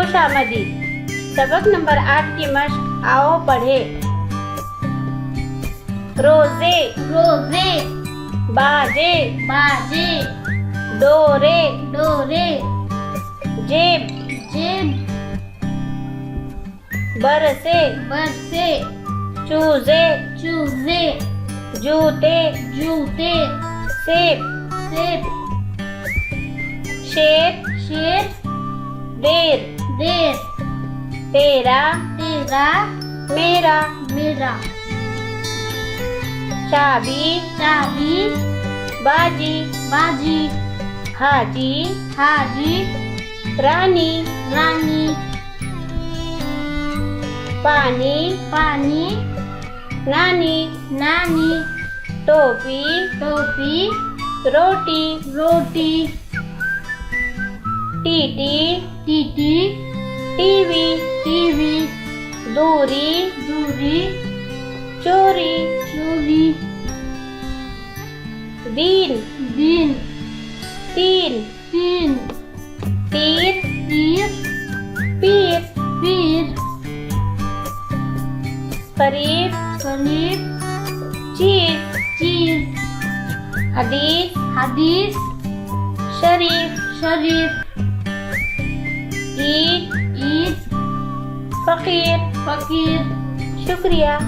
खुशामदी। सबक number 8 की मश्क आओ पढ़े। रोजे रोजे, बाजे बाजे, डोरे डोरे, जेब जेब, बरसे बरसे, चूजे चूजे, जूते जूते, सेब सेब, शेर शेर, देर देर, तेरा तेरा, मेरा मेरा, चाबी चाबी, बाजी बाजी, हाजी हाजी, रानी रानी, पानी पानी, नानी नानी, टोपी टोपी, रोटी रोटी, टीटी टीटी, टीवी टीवी, दूरी दूरी, चोरी चोरी, दीन दिन, तीन तीन, तीर तीर, पीर पीर, करीब करीब, चीज चीज, हदीस हदीस, शरीफ शरीफ, ईद ईद, फकीर। फकीर। शुक्रिया।